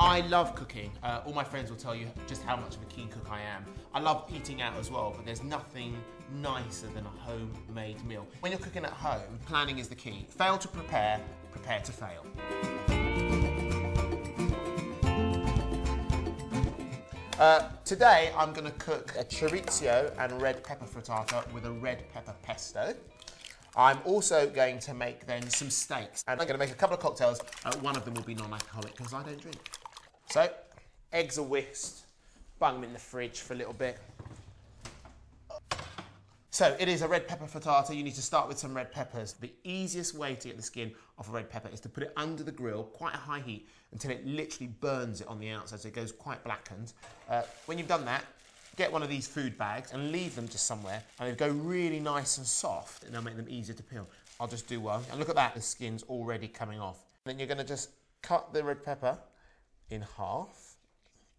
I love cooking. All my friends will tell you just how much of a keen cook I am. I love eating out as well, but there's nothing nicer than a homemade meal. When you're cooking at home, planning is the key. Fail to prepare, prepare to fail. Today I'm going to cook a chorizo and red pepper frittata with a red pepper pesto. I'm also going to make then some steaks, and I'm going to make a couple of cocktails. One of them will be non-alcoholic because I don't drink. So, eggs are whisked, bung them in the fridge for a little bit. So it is a red pepper frittata. You need to start with some red peppers. The easiest way to get the skin off a red pepper is to put it under the grill, quite a high heat, until it literally burns it on the outside, so it goes quite blackened. When you've done that, get one of these food bags and leave them just somewhere, and they'll go really nice and soft, and they'll make them easier to peel. I'll just do one, and look at that, the skin's already coming off. Then you're going to just cut the red pepper in half,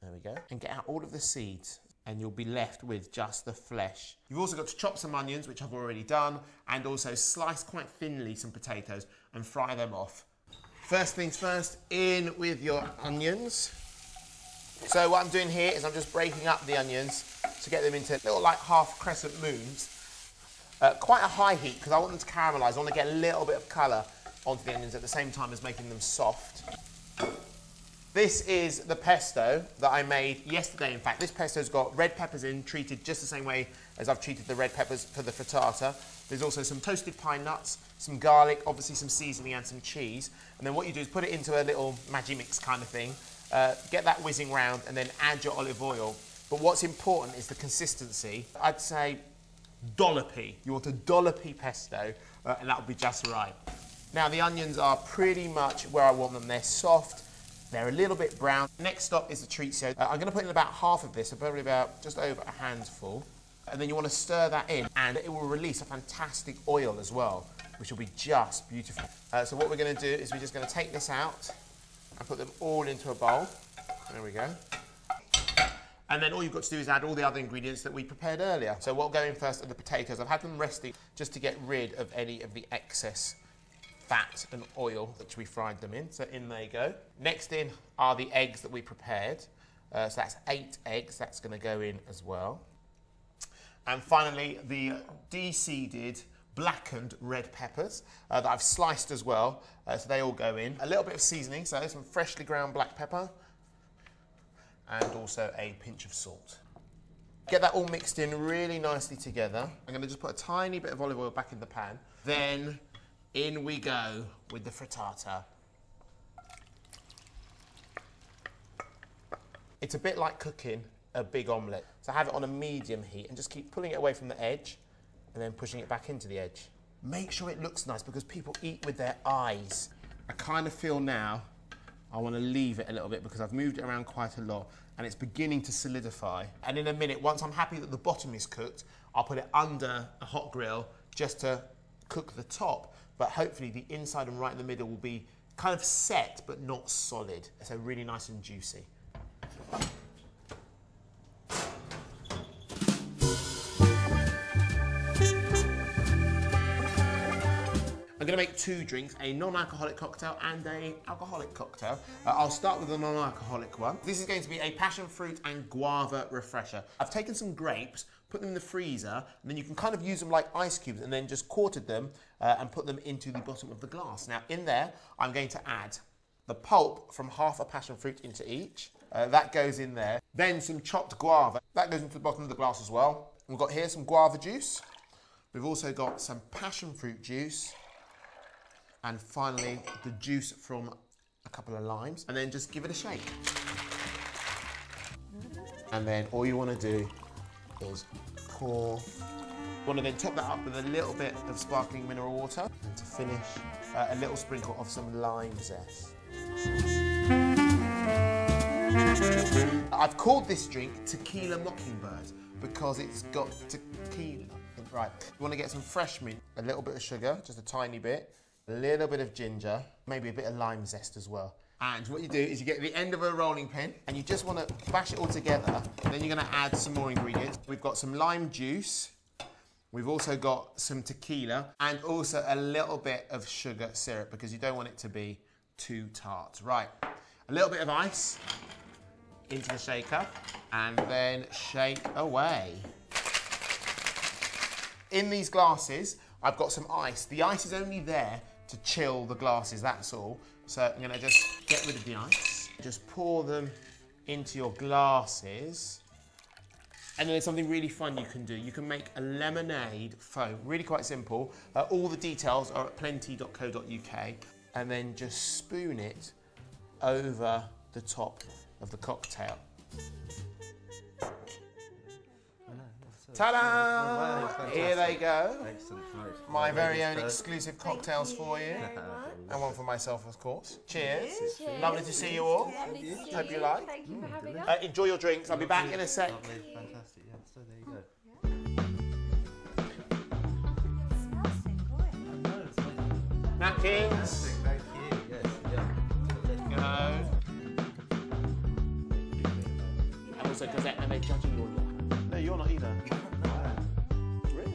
there we go, and get out all of the seeds, and you'll be left with just the flesh. You've also got to chop some onions, which I've already done, and also slice quite thinly some potatoes and fry them off. First things first, in with your onions. So what I'm doing here is I'm just breaking up the onions to get them into little like half crescent moons. Quite a high heat because I want them to caramelise. I want to get a little bit of colour onto the onions at the same time as making them soft. This is the pesto that I made yesterday. In fact, this pesto's got red peppers in, treated just the same way as I've treated the red peppers for the frittata. There's also some toasted pine nuts, some garlic, obviously some seasoning and some cheese. And then what you do is put it into a little Maggi-mix kind of thing, get that whizzing round and then add your olive oil. But what's important is the consistency. I'd say dollopy. You want a dollopy pesto and that'll be just right. Now the onions are pretty much where I want them. They're soft. They're a little bit brown. Next stop is the chorizo. I'm going to put in about half of this, so probably about just over a handful. And then you want to stir that in, and it will release a fantastic oil as well, which will be just beautiful. So what we're going to do is we're just going to take this out and put them all into a bowl. There we go. And then all you've got to do is add all the other ingredients that we prepared earlier. So what will go in first are the potatoes. I've had them resting just to get rid of any of the excess fat and oil which we fried them in, so in they go. Next in are the eggs that we prepared. So that's 8 eggs, that's going to go in as well. And finally, the de-seeded blackened red peppers that I've sliced as well, so they all go in. A little bit of seasoning, so some freshly ground black pepper, and also a pinch of salt. Get that all mixed in really nicely together. I'm going to just put a tiny bit of olive oil back in the pan. Then in we go with the frittata. It's a bit like cooking a big omelette. So have it on a medium heat and just keep pulling it away from the edge and then pushing it back into the edge. Make sure it looks nice because people eat with their eyes. I kind of feel now I want to leave it a little bit because I've moved it around quite a lot and it's beginning to solidify. And in a minute, once I'm happy that the bottom is cooked, I'll put it under a hot grill just to cook the top. But hopefully the inside and right in the middle will be kind of set, but not solid. So really nice and juicy. I'm going to make 2 drinks, a non-alcoholic cocktail and an alcoholic cocktail. I'll start with the non-alcoholic one. This is going to be a passion fruit and guava refresher. I've taken some grapes, put them in the freezer, and then you can kind of use them like ice cubes and then just quartered them and put them into the bottom of the glass. Now in there, I'm going to add the pulp from half a passion fruit into each. That goes in there. Then some chopped guava. That goes into the bottom of the glass as well. We've got here some guava juice. We've also got some passion fruit juice. And finally, the juice from a couple of limes. And then just give it a shake. And then all you want to do is pour. You want to then top that up with a little bit of sparkling mineral water. And to finish, a little sprinkle of some lime zest. I've called this drink Tequila Mockingbird because it's got tequila. Right, you want to get some fresh mint, a little bit of sugar, just a tiny bit, a little bit of ginger, maybe a bit of lime zest as well. And what you do is you get the end of a rolling pin and you just want to bash it all together. And then you're going to add some more ingredients. We've got some lime juice. We've also got some tequila and also a little bit of sugar syrup because you don't want it to be too tart. Right, A little bit of ice into the shaker and then shake away. In these glasses, I've got some ice. The ice is only there to chill the glasses, that's all. So I'm gonna just get rid of the ice. Just pour them into your glasses. And then there's something really fun you can do. You can make a lemonade foam, really quite simple. All the details are at plenty.co.uk. And then just spoon it over the top of the cocktail. Ta-da! Here they go. Excellent. My very own exclusive cocktails for you. And one for myself, of course. Cheers. Cheers. Lovely to see you all. Hope you like. Thank you for having us. Enjoy your drinks. I'll be back in a sec. Lovely, fantastic. Yeah, so there you go. Napkins. Thank you. Yes, yeah. Go. And also, because they're judging you on your hand. No, you're not either. Really?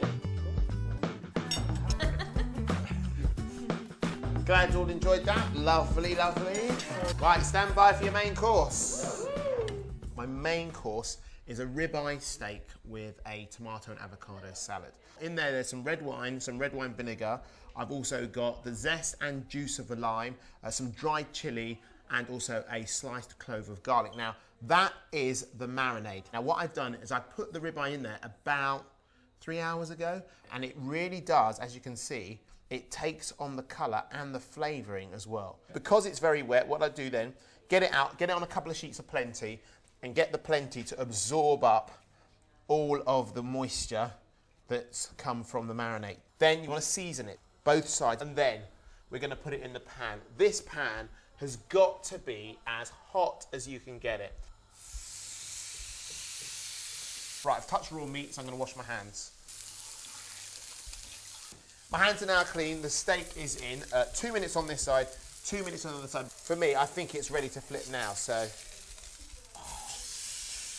Glad you all enjoyed that. Lovely, lovely. Right, stand by for your main course. My main course is a ribeye steak with a tomato and avocado salad. In there's some red wine vinegar. I've also got the zest and juice of the lime, some dried chili, and also a sliced clove of garlic. Now, that is the marinade. Now, what I've done is I put the ribeye in there about 3 hours ago, and it really does, as you can see, it takes on the colour and the flavouring as well. Because it's very wet, what I do then, get it out, get it on a couple of sheets of Plenty, and get the Plenty to absorb up all of the moisture that's come from the marinade. Then you want to season it, both sides, and then we're going to put it in the pan. This pan has got to be as hot as you can get it. Right, I've touched raw meat, so I'm going to wash my hands. My hands are now clean, the steak is in. 2 minutes on this side, 2 minutes on the other side. For me, I think it's ready to flip now, so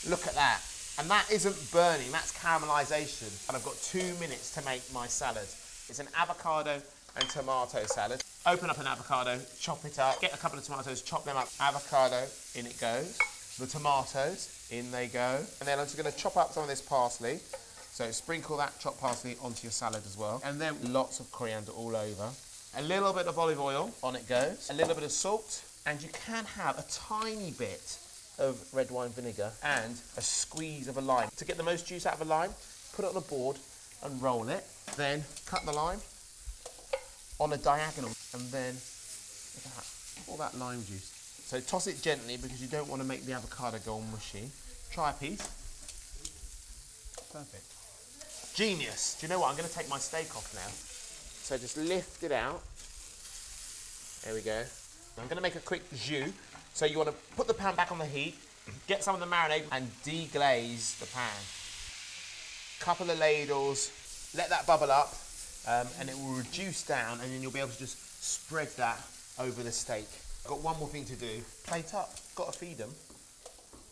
look at that. And that isn't burning, that's caramelisation. And I've got 2 minutes to make my salad. It's an avocado and tomato salad. Open up an avocado, chop it up, get a couple of tomatoes, chop them up. Avocado, in it goes. The tomatoes, in they go. And then I'm just going to chop up some of this parsley. So sprinkle that chopped parsley onto your salad as well. And then lots of coriander all over. A little bit of olive oil, on it goes. A little bit of salt. And you can have a tiny bit of red wine vinegar and a squeeze of a lime. To get the most juice out of a lime, put it on a board and roll it. Then cut the lime on a diagonal and then look at that, all that lime juice. So toss it gently because you don't want to make the avocado go all mushy. Try a piece. Perfect. Genius. Do you know what? I'm going to take my steak off now. So just lift it out. There we go. I'm going to make a quick jus. So you want to put the pan back on the heat, get some of the marinade and deglaze the pan. Couple of ladles, let that bubble up and it will reduce down and then you'll be able to just spread that over the steak. I've got one more thing to do. Plate up, got to feed them.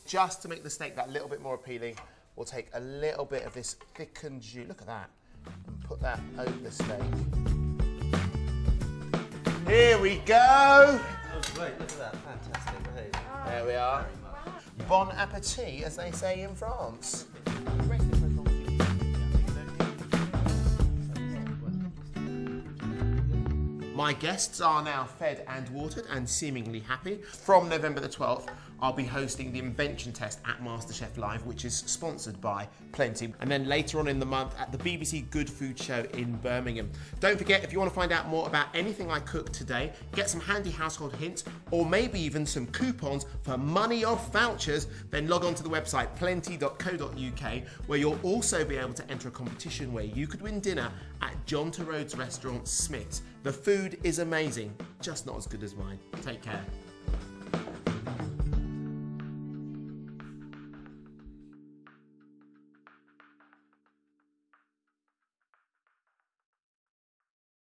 Just to make the steak that little bit more appealing, we'll take a little bit of this thickened jus, look at that, and put that over the steak. Here we go! That was great, look at that, fantastic. Hey. There we are. Bon appetit, as they say in France. My guests are now fed and watered and seemingly happy. From November the 12th, I'll be hosting the Invention Test at MasterChef Live, which is sponsored by Plenty. And then later on in the month at the BBC Good Food Show in Birmingham. Don't forget, if you want to find out more about anything I cooked today, get some handy household hints, or maybe even some coupons for money off vouchers, then log on to the website plenty.co.uk, where you'll also be able to enter a competition where you could win dinner at John Torrode's restaurant Smith's. The food is amazing, just not as good as mine. Take care.